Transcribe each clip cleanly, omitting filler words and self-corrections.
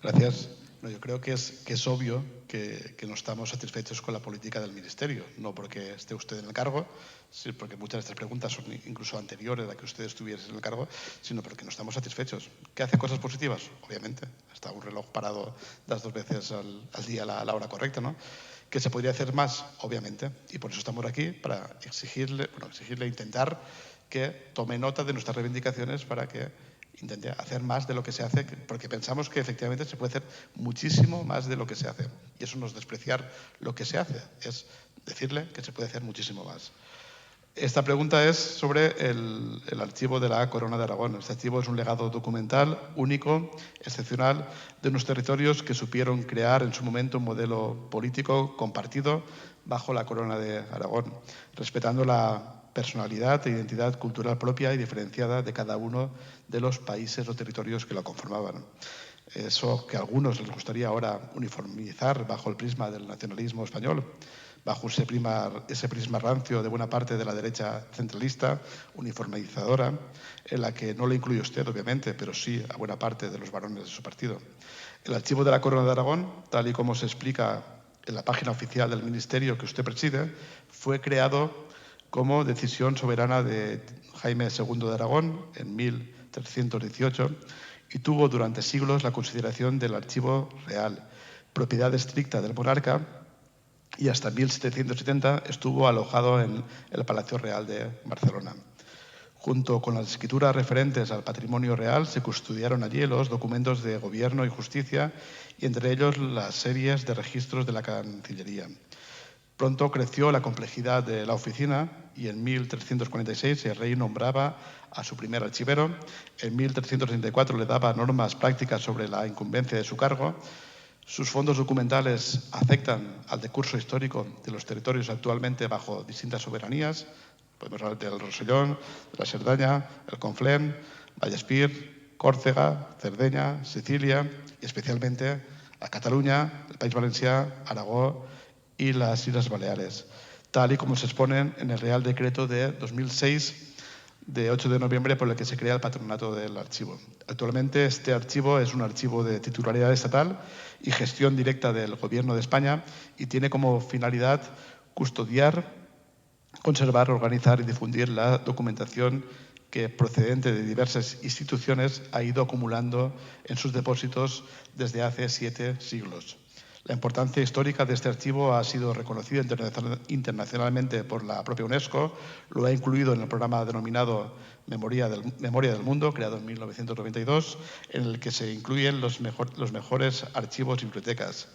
Gracias. No, yo creo que es obvio que no estamos satisfechos con la política del Ministerio, no porque esté usted en el cargo, sino porque muchas de estas preguntas son incluso anteriores a que usted estuviese en el cargo, sino porque no estamos satisfechos. ¿Que hace cosas positivas? Obviamente. Está un reloj parado las 2 veces al día a la hora correcta, ¿no? ¿Que se podría hacer más? Obviamente. Y por eso estamos aquí, para exigirle, intentar que tome nota de nuestras reivindicaciones para que intente hacer más de lo que se hace, porque pensamos que efectivamente se puede hacer muchísimo más de lo que se hace. Y eso no es despreciar lo que se hace, es decirle que se puede hacer muchísimo más. Esta pregunta es sobre el archivo de la Corona de Aragón. Este archivo es un legado documental único, excepcional, de unos territorios que supieron crear en su momento un modelo político compartido bajo la Corona de Aragón, respetando la personalidad e identidad cultural propia y diferenciada de cada uno de los países o territorios que lo conformaban. Eso que a algunos les gustaría ahora uniformizar bajo el prisma del nacionalismo español, bajo ese prisma rancio de buena parte de la derecha centralista, uniformizadora, en la que no le incluye usted, obviamente, pero sí a buena parte de los varones de su partido. El archivo de la Corona de Aragón, tal y como se explica en la página oficial del Ministerio que usted preside, fue creado como decisión soberana de Jaime II de Aragón en 1318 y tuvo durante siglos la consideración del archivo real, propiedad estricta del monarca, y hasta 1770 estuvo alojado en el Palacio Real de Barcelona. Junto con las escrituras referentes al patrimonio real se custodiaron allí los documentos de gobierno y justicia y entre ellos las series de registros de la Cancillería. Pronto creció la complejidad de la oficina y en 1346 el rey nombraba a su primer archivero. En 1334 le daba normas prácticas sobre la incumbencia de su cargo. Sus fondos documentales afectan al decurso histórico de los territorios actualmente bajo distintas soberanías. Podemos hablar del Rosellón, de la Cerdaña, el Conflent, Vallespir, Córcega, Cerdeña, Sicilia y especialmente a Cataluña, el País Valencià, Aragón y las Islas Baleares, tal y como se exponen en el Real Decreto de 2006 de 8 de noviembre por el que se crea el patronato del archivo. Actualmente este archivo es un archivo de titularidad estatal y gestión directa del Gobierno de España y tiene como finalidad custodiar, conservar, organizar y difundir la documentación que procedente de diversas instituciones ha ido acumulando en sus depósitos desde hace 7 siglos. La importancia histórica de este archivo ha sido reconocida internacionalmente por la propia UNESCO, lo ha incluido en el programa denominado Memoria del Mundo, creado en 1992, en el que se incluyen los mejores archivos y bibliotecas.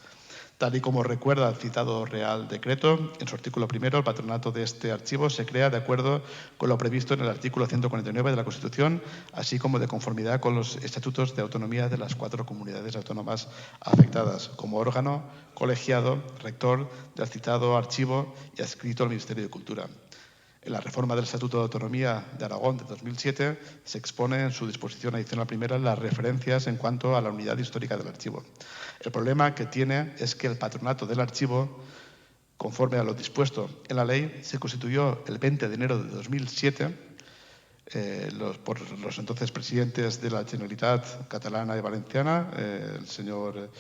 Tal y como recuerda el citado Real Decreto, en su artículo primero, el patronato de este archivo se crea de acuerdo con lo previsto en el artículo 149 de la Constitución, así como de conformidad con los estatutos de autonomía de las 4 comunidades autónomas afectadas, como órgano colegiado, rector del citado archivo y adscrito al Ministerio de Cultura. En la reforma del Estatuto de Autonomía de Aragón de 2007 se expone en su disposición adicional primera las referencias en cuanto a la unidad histórica del archivo. El problema que tiene es que el patronato del archivo, conforme a lo dispuesto en la ley, se constituyó el 20 de enero de 2007 por los entonces presidentes de la Generalitat catalana y valenciana, el señor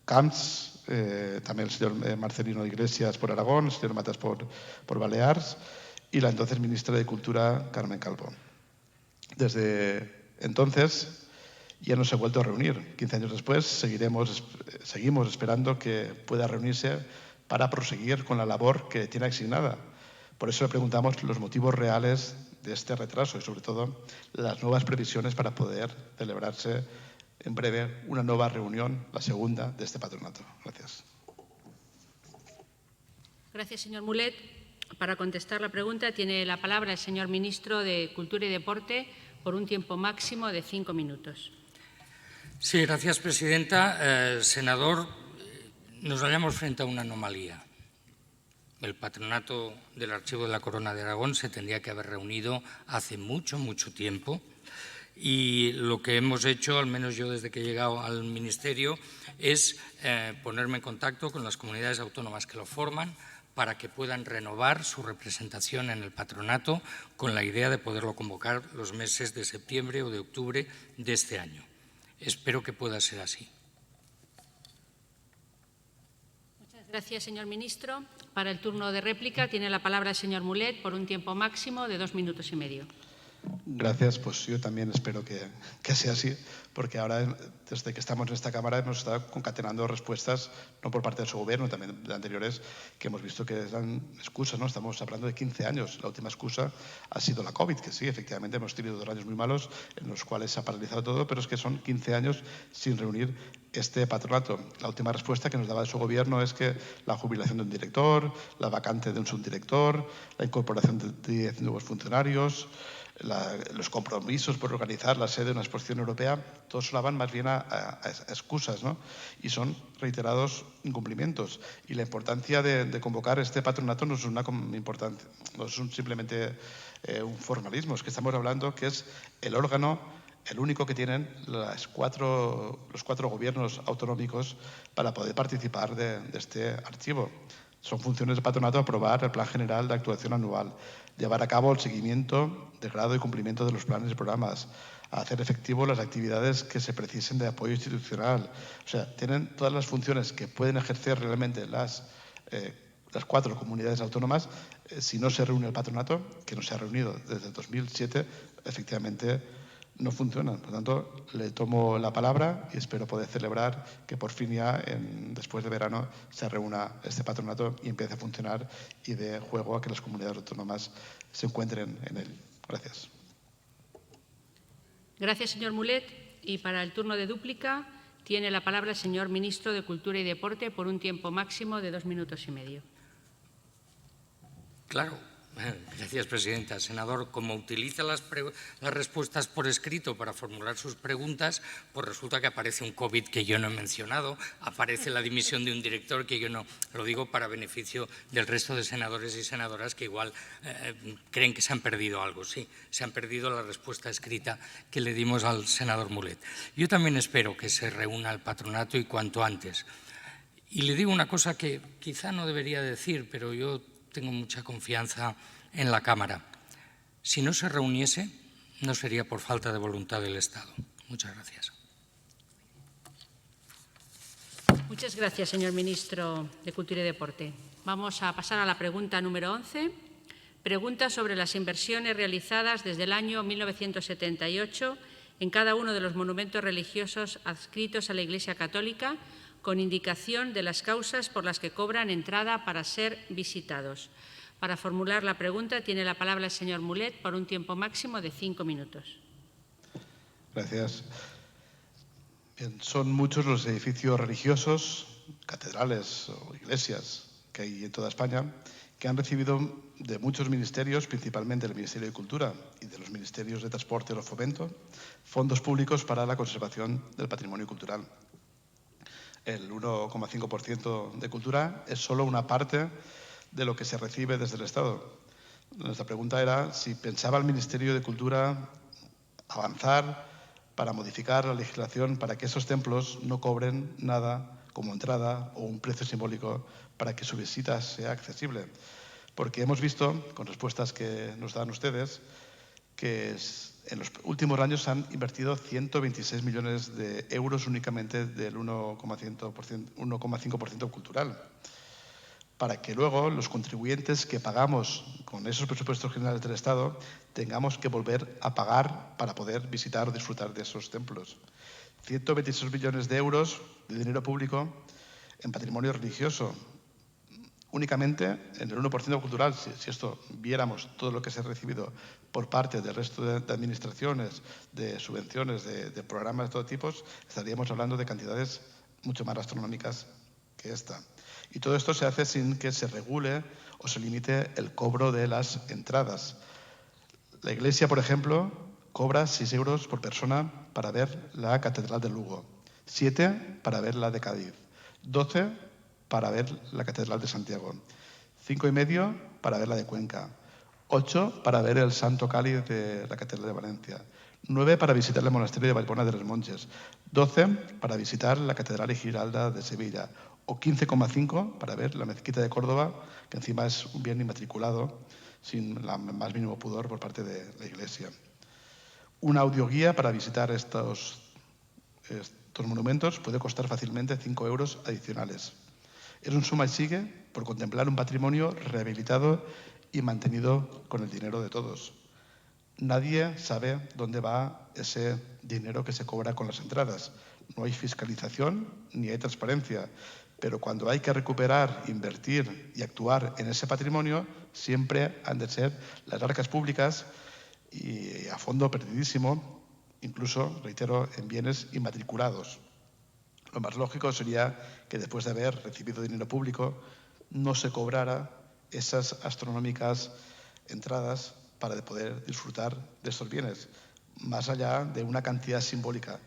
Camps, también el señor Marcelino Iglesias por Aragón, el señor Matas por Baleares y la entonces ministra de Cultura, Carmen Calvo. Desde entonces ya no se ha vuelto a reunir. 15 años después seguimos esperando que pueda reunirse para proseguir con la labor que tiene asignada. Por eso le preguntamos los motivos reales de este retraso y sobre todo las nuevas previsiones para poder celebrarse en breve una nueva reunión, la segunda de este patronato. Gracias. Gracias, señor Mulet. Para contestar la pregunta tiene la palabra el señor ministro de Cultura y Deporte por un tiempo máximo de 5 minutos. Sí, gracias, presidenta. Senador, nos hallamos frente a una anomalía. El patronato del Archivo de la Corona de Aragón se tendría que haber reunido hace mucho, mucho tiempo. Y lo que hemos hecho, al menos yo desde que he llegado al Ministerio, es ponerme en contacto con las comunidades autónomas que lo forman para que puedan renovar su representación en el patronato con la idea de poderlo convocar los meses de septiembre o de octubre de este año. Espero que pueda ser así. Muchas gracias, señor ministro. Para el turno de réplica tiene la palabra el señor Mulet por un tiempo máximo de 2 minutos y medio. Gracias, pues yo también espero que sea así, porque ahora, desde que estamos en esta Cámara, hemos estado concatenando respuestas, no por parte de su gobierno, también de anteriores, que hemos visto que dan excusas, ¿no? Estamos hablando de 15 años. La última excusa ha sido la COVID, que sí, efectivamente, hemos tenido 2 años muy malos en los cuales se ha paralizado todo, pero es que son 15 años sin reunir este patronato. La última respuesta que nos daba de su gobierno es que la jubilación de un director, la vacante de un subdirector, la incorporación de 10 nuevos funcionarios, los compromisos por organizar la sede de una exposición europea, todos sonaban más bien a excusas, ¿no? Y son reiterados incumplimientos. Y la importancia de convocar este patronato no es simplemente un formalismo, es que estamos hablando que es el órgano, el único que tienen los cuatro gobiernos autonómicos para poder participar de este archivo. Son funciones del patronato aprobar el Plan General de Actuación Anual, llevar a cabo el seguimiento del grado y cumplimiento de los planes y programas, hacer efectivo las actividades que se precisen de apoyo institucional. O sea, tienen todas las funciones que pueden ejercer realmente las 4 comunidades autónomas. Si no se reúne el patronato, que no se ha reunido desde el 2007, efectivamente no funcionan. Por lo tanto, le tomo la palabra y espero poder celebrar que por fin ya, después de verano, se reúna este patronato y empiece a funcionar y dé juego a que las comunidades autónomas se encuentren en él. Gracias. Gracias, señor Mulet. Y para el turno de dúplica tiene la palabra el señor ministro de Cultura y Deporte por un tiempo máximo de 2 minutos y medio. Claro. Gracias, presidenta. Senador, como utiliza las respuestas por escrito para formular sus preguntas, pues resulta que aparece un COVID que yo no he mencionado, aparece la dimisión de un director que yo no, lo digo para beneficio del resto de senadores y senadoras que igual creen que se han perdido algo. Sí, se han perdido la respuesta escrita que le dimos al senador Mulet. Yo también espero que se reúna el patronato y cuanto antes. Y le digo una cosa que quizá no debería decir, pero yo tengo mucha confianza en la Cámara. Si no se reuniese, no sería por falta de voluntad del Estado. Muchas gracias. Muchas gracias, señor ministro de Cultura y Deporte. Vamos a pasar a la pregunta número 11. Pregunta sobre las inversiones realizadas desde el año 1978 en cada uno de los monumentos religiosos adscritos a la Iglesia Católica, con indicación de las causas por las que cobran entrada para ser visitados. Para formular la pregunta tiene la palabra el señor Mulet por un tiempo máximo de 5 minutos. Gracias. Bien, son muchos los edificios religiosos, catedrales o iglesias que hay en toda España, que han recibido de muchos ministerios, principalmente del Ministerio de Cultura y de los Ministerios de Transporte o Fomento, fondos públicos para la conservación del patrimonio cultural. El 1,5% de cultura es solo una parte de lo que se recibe desde el Estado. Nuestra pregunta era si pensaba el Ministerio de Cultura avanzar para modificar la legislación para que esos templos no cobren nada como entrada o un precio simbólico para que su visita sea accesible. Porque hemos visto, con respuestas que nos dan ustedes, que en los últimos años han invertido 126 millones de euros únicamente del 1,5% cultural, para que luego los contribuyentes que pagamos con esos presupuestos generales del Estado tengamos que volver a pagar para poder visitar o disfrutar de esos templos. 126 millones de euros de dinero público en patrimonio religioso. Únicamente en el 1% cultural, si esto viéramos todo lo que se ha recibido por parte del resto de administraciones, de subvenciones, de programas de todo tipo, estaríamos hablando de cantidades mucho más astronómicas que esta. Y todo esto se hace sin que se regule o se limite el cobro de las entradas. La Iglesia, por ejemplo, cobra 6 euros por persona para ver la Catedral de Lugo, 7 para ver la de Cádiz, 12 para ver la Catedral de Santiago, 5,5 para ver la de Cuenca, 8 para ver el Santo Cáliz de la Catedral de Valencia, 9 para visitar el Monasterio de Vallbona de los Monges, 12 para visitar la Catedral y Giralda de Sevilla, o 15,5 para ver la Mezquita de Córdoba, que encima es un bien inmatriculado, sin el más mínimo pudor por parte de la Iglesia. Una audioguía para visitar estos estos monumentos puede costar fácilmente 5 euros adicionales. Es un suma y sigue por contemplar un patrimonio rehabilitado y mantenido con el dinero de todos. Nadie sabe dónde va ese dinero que se cobra con las entradas. No hay fiscalización ni hay transparencia, pero cuando hay que recuperar, invertir y actuar en ese patrimonio, siempre han de ser las arcas públicas y a fondo perdidísimo, incluso, reitero, en bienes inmatriculados. Lo más lógico sería que después de haber recibido dinero público no se cobrara esas astronómicas entradas para poder disfrutar de estos bienes, más allá de una cantidad simbólica,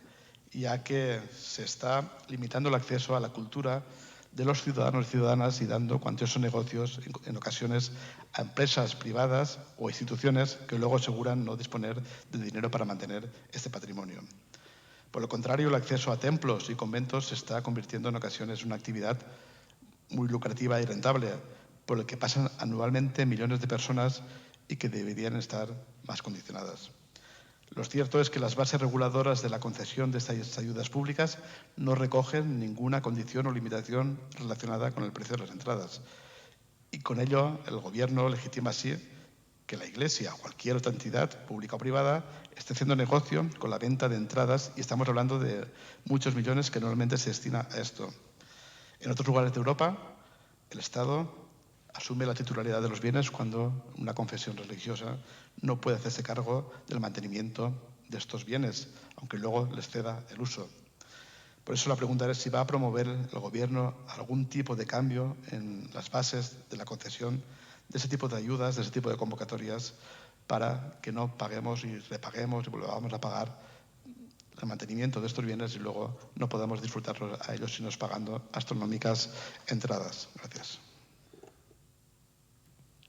ya que se está limitando el acceso a la cultura de los ciudadanos y ciudadanas y dando cuantiosos negocios, en ocasiones, a empresas privadas o instituciones que luego aseguran no disponer de dinero para mantener este patrimonio. Por lo contrario, el acceso a templos y conventos se está convirtiendo en ocasiones en una actividad muy lucrativa y rentable, por el que pasan anualmente millones de personas y que deberían estar más condicionadas. Lo cierto es que las bases reguladoras de la concesión de estas ayudas públicas no recogen ninguna condición o limitación relacionada con el precio de las entradas. Y con ello, el Gobierno legitima así que la Iglesia o cualquier otra entidad, pública o privada, esté haciendo negocio con la venta de entradas, y estamos hablando de muchos millones que normalmente se destina a esto. En otros lugares de Europa, el Estado asume la titularidad de los bienes cuando una confesión religiosa no puede hacerse cargo del mantenimiento de estos bienes, aunque luego les ceda el uso. Por eso la pregunta es si va a promover el Gobierno algún tipo de cambio en las bases de la concesión de ese tipo de ayudas, de ese tipo de convocatorias, para que no paguemos y repaguemos y volvamos a pagar el mantenimiento de estos bienes y luego no podamos disfrutarlos a ellos sino pagando astronómicas entradas. Gracias.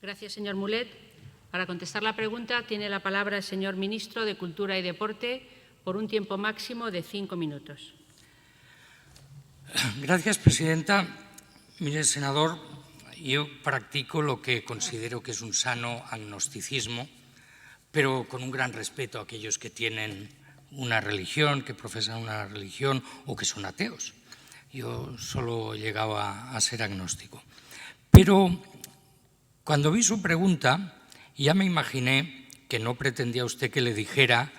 Gracias, señor Mulet. Para contestar la pregunta tiene la palabra el señor Ministro de Cultura y Deporte por un tiempo máximo de 5 minutos. Gracias, presidenta. Mire, senador, yo practico lo que considero que es un sano agnosticismo, pero con un gran respeto a aquellos que tienen una religión, que profesan una religión o que son ateos. Yo solo he llegado a ser agnóstico. Pero cuando vi su pregunta, ya me imaginé que no pretendía usted que le dijera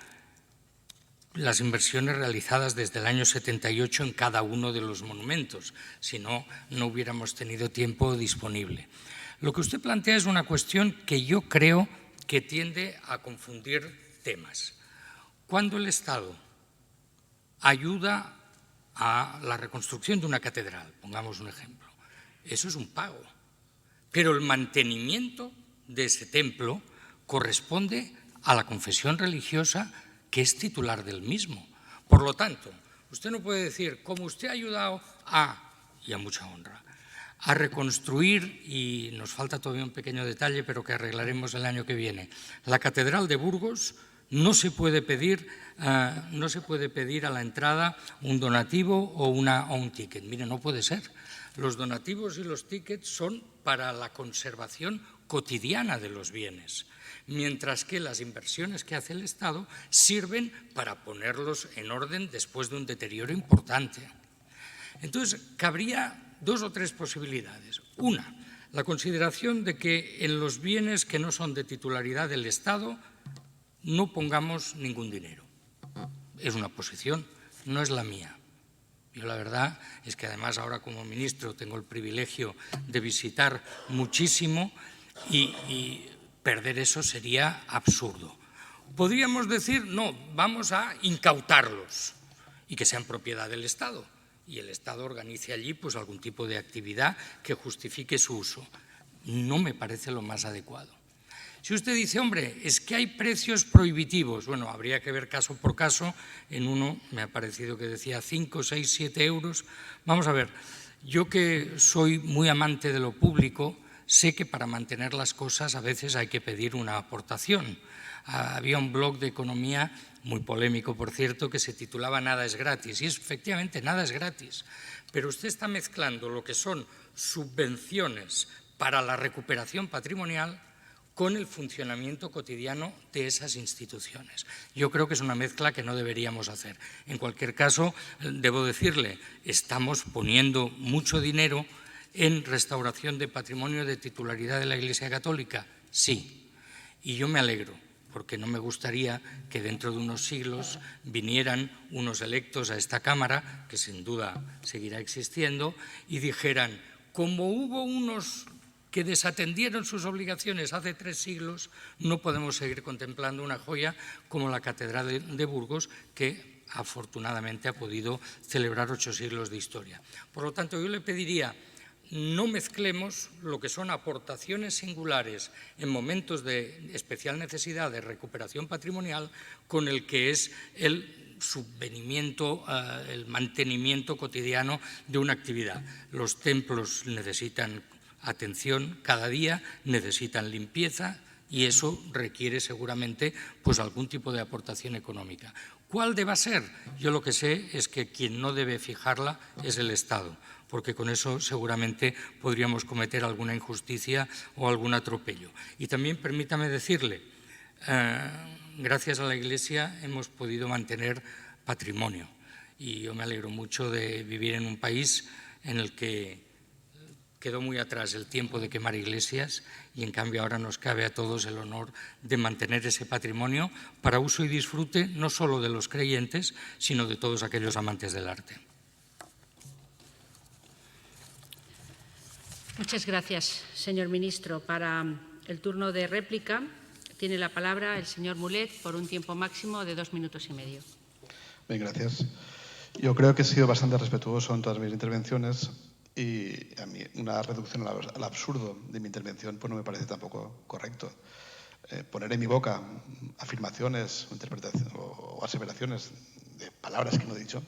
las inversiones realizadas desde el año 78 en cada uno de los monumentos, si no, no hubiéramos tenido tiempo disponible. Lo que usted plantea es una cuestión que yo creo que tiende a confundir temas. Cuando el Estado ayuda a la reconstrucción de una catedral, pongamos un ejemplo, eso es un pago, pero el mantenimiento de ese templo corresponde a la confesión religiosa que es titular del mismo. Por lo tanto, usted no puede decir, como usted ha ayudado y a mucha honra, a reconstruir, y nos falta todavía un pequeño detalle, pero que arreglaremos el año que viene, la Catedral de Burgos, no se puede pedir a la entrada un donativo o un ticket. Mire, no puede ser. Los donativos y los tickets son para la conservación cotidiana de los bienes, mientras que las inversiones que hace el Estado sirven para ponerlos en orden después de un deterioro importante. Entonces, cabría 2 o 3 posibilidades. Una, la consideración de que en los bienes que no son de titularidad del Estado no pongamos ningún dinero. Es una posición, no es la mía. Yo la verdad es que además ahora como ministro tengo el privilegio de visitar muchísimo y perder eso sería absurdo. Podríamos decir, no, vamos a incautarlos y que sean propiedad del Estado y el Estado organice allí pues algún tipo de actividad que justifique su uso. No me parece lo más adecuado. Si usted dice, hombre, es que hay precios prohibitivos, bueno, habría que ver caso por caso. En uno me ha parecido que decía 5, 6, 7 euros. Vamos a ver, yo que soy muy amante de lo público, sé que para mantener las cosas a veces hay que pedir una aportación. Había un blog de economía, muy polémico por cierto, que se titulaba Nada es gratis, y efectivamente nada es gratis, pero usted está mezclando lo que son subvenciones para la recuperación patrimonial con el funcionamiento cotidiano de esas instituciones. Yo creo que es una mezcla que no deberíamos hacer. En cualquier caso, debo decirle, estamos poniendo mucho dinero en restauración de patrimonio de titularidad de la Iglesia Católica, sí, y yo me alegro, porque no me gustaría que dentro de unos siglos vinieran unos electos a esta Cámara, que sin duda seguirá existiendo, y dijeran, como hubo unos que desatendieron sus obligaciones hace 3 siglos, no podemos seguir contemplando una joya como la Catedral de Burgos, que afortunadamente ha podido celebrar 8 siglos de historia. Por lo tanto, yo le pediría, no mezclemos lo que son aportaciones singulares en momentos de especial necesidad de recuperación patrimonial con el que es el subvenimiento, el mantenimiento cotidiano de una actividad. Los templos necesitan atención cada día, necesitan limpieza y eso requiere seguramente pues, algún tipo de aportación económica. ¿Cuál deba ser? Yo lo que sé es que quien no debe fijarla es el Estado, porque con eso seguramente podríamos cometer alguna injusticia o algún atropello. Y también permítame decirle, gracias a la Iglesia hemos podido mantener patrimonio y yo me alegro mucho de vivir en un país en el que quedó muy atrás el tiempo de quemar iglesias y en cambio ahora nos cabe a todos el honor de mantener ese patrimonio para uso y disfrute no solo de los creyentes, sino de todos aquellos amantes del arte. Muchas gracias, señor ministro. Para el turno de réplica tiene la palabra el señor Mulet por un tiempo máximo de 2 minutos y medio. Bien, gracias. Yo creo que he sido bastante respetuoso en todas mis intervenciones y a mí una reducción al absurdo de mi intervención pues no me parece tampoco correcto. Poner en mi boca afirmaciones o aseveraciones de palabras que no he dicho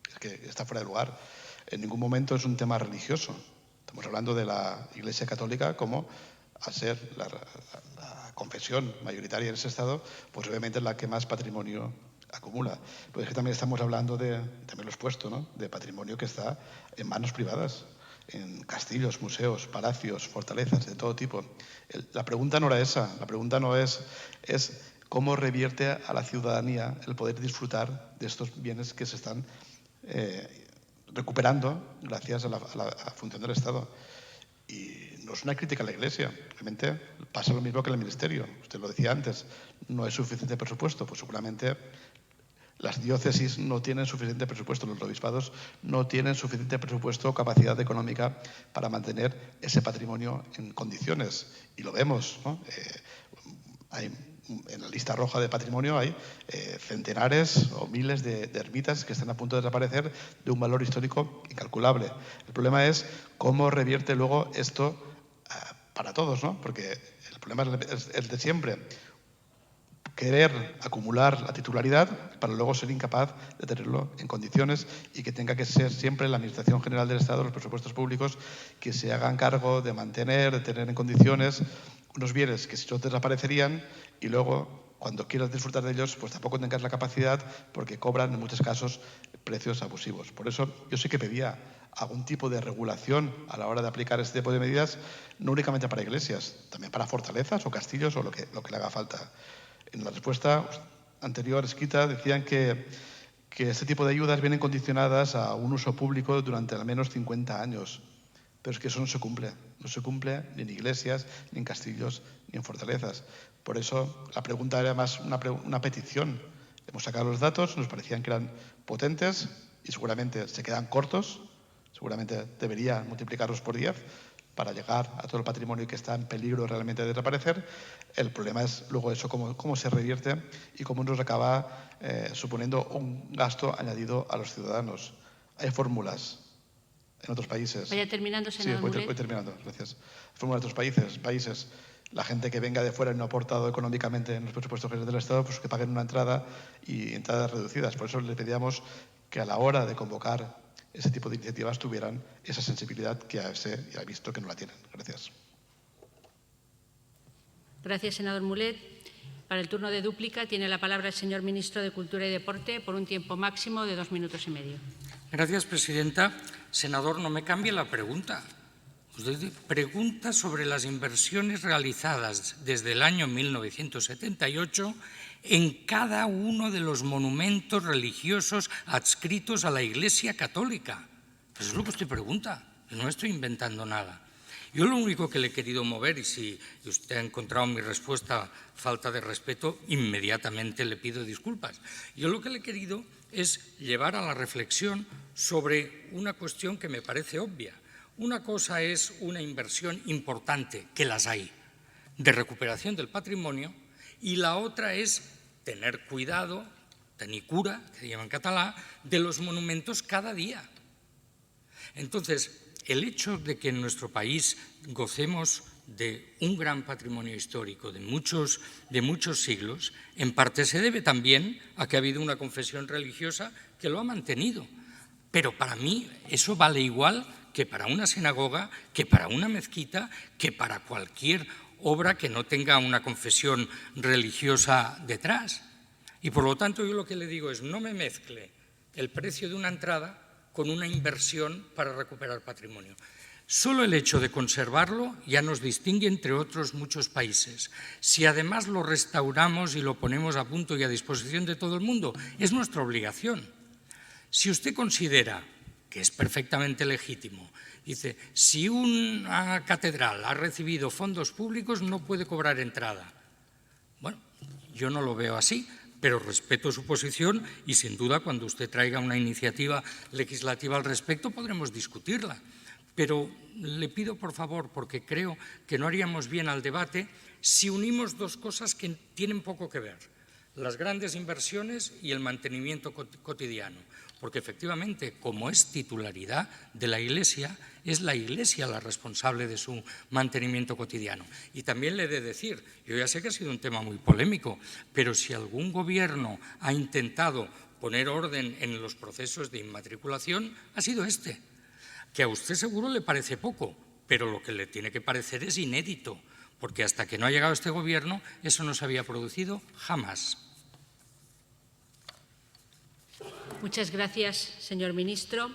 es que está fuera de lugar. En ningún momento es un tema religioso. Estamos hablando de la Iglesia Católica como, al ser la confesión mayoritaria en ese Estado, pues obviamente es la que más patrimonio acumula. Pues es que también estamos hablando también lo he expuesto, ¿no?, de patrimonio que está en manos privadas, en castillos, museos, palacios, fortalezas, de todo tipo. La pregunta no era esa, la pregunta no es cómo revierte a la ciudadanía el poder disfrutar de estos bienes que se están recuperando gracias a la función del Estado. Y no es una crítica a la Iglesia, realmente pasa lo mismo que en el Ministerio. Usted lo decía antes, no hay suficiente presupuesto, pues seguramente las diócesis no tienen suficiente presupuesto, los obispados no tienen suficiente presupuesto o capacidad económica para mantener ese patrimonio en condiciones. Y lo vemos, ¿no? En la lista roja de patrimonio hay centenares o miles de ermitas que están a punto de desaparecer de un valor histórico incalculable. El problema es cómo revierte luego esto para todos, ¿no? Porque el problema es el de siempre. Querer acumular la titularidad para luego ser incapaz de tenerlo en condiciones y que tenga que ser siempre la Administración General del Estado, los presupuestos públicos, que se hagan cargo de mantener, de tener en condiciones unos bienes que si no desaparecerían y luego cuando quieras disfrutar de ellos pues tampoco tengas la capacidad porque cobran en muchos casos precios abusivos. Por eso yo sí que pedía algún tipo de regulación a la hora de aplicar este tipo de medidas, no únicamente para iglesias, también para fortalezas o castillos o lo que le haga falta. En la respuesta anterior escrita decían que este tipo de ayudas vienen condicionadas a un uso público durante al menos 50 años. Pero es que eso no se cumple. No se cumple ni en iglesias, ni en castillos, ni en fortalezas. Por eso la pregunta era más una petición. Hemos sacado los datos, nos parecían que eran potentes y seguramente se quedan cortos. Seguramente debería multiplicarlos por 10 para llegar a todo el patrimonio que está en peligro realmente de desaparecer. El problema es luego eso, cómo se revierte y cómo nos acaba suponiendo un gasto añadido a los ciudadanos. Hay fórmulas en otros países. Vaya terminando, senador Mulet. Sí, voy terminando, gracias. Hay fórmulas en otros países. La gente que venga de fuera y no ha aportado económicamente en los presupuestos generales del Estado, pues que paguen una entrada y entradas reducidas. Por eso le pedíamos que a la hora de convocar ese tipo de iniciativas tuvieran esa sensibilidad que AFC ya ha visto que no la tienen. Gracias. Gracias, senador Mulet. Para el turno de dúplica tiene la palabra el señor ministro de Cultura y Deporte por un tiempo máximo de 2 minutos y medio. Gracias, presidenta. Senador, no me cambie la pregunta. Usted pregunta sobre las inversiones realizadas desde el año 1978 en cada uno de los monumentos religiosos adscritos a la Iglesia Católica. Eso es lo que usted pregunta, no estoy inventando nada. Yo lo único que le he querido mover, y si usted ha encontrado mi respuesta falta de respeto, inmediatamente le pido disculpas. Yo lo que le he querido es llevar a la reflexión sobre una cuestión que me parece obvia. Una cosa es una inversión importante, que las hay, de recuperación del patrimonio, y la otra es tener cuidado, tenir cura, que se llama en catalán, de los monumentos cada día. Entonces, el hecho de que en nuestro país gocemos de un gran patrimonio histórico de muchos siglos, en parte se debe también a que ha habido una confesión religiosa que lo ha mantenido. Pero para mí eso vale igual que para una sinagoga, que para una mezquita, que para cualquier obra que no tenga una confesión religiosa detrás. Y por lo tanto yo lo que le digo es no me mezcle el precio de una entrada con una inversión para recuperar patrimonio. Solo el hecho de conservarlo ya nos distingue entre otros muchos países. Si además lo restauramos y lo ponemos a punto y a disposición de todo el mundo, es nuestra obligación. Si usted considera que es perfectamente legítimo, dice, si una catedral ha recibido fondos públicos no puede cobrar entrada. Bueno, yo no lo veo así, pero respeto su posición y sin duda cuando usted traiga una iniciativa legislativa al respecto podremos discutirla. Pero le pido por favor, porque creo que no haríamos bien al debate, si unimos dos cosas que tienen poco que ver, las grandes inversiones y el mantenimiento cotidiano. Porque efectivamente, como es titularidad de la Iglesia, es la Iglesia la responsable de su mantenimiento cotidiano. Y también le he de decir, yo ya sé que ha sido un tema muy polémico, pero si algún gobierno ha intentado poner orden en los procesos de inmatriculación, ha sido este, que a usted seguro le parece poco, pero lo que le tiene que parecer es inédito, porque hasta que no ha llegado este gobierno, eso no se había producido jamás. Muchas gracias, señor ministro.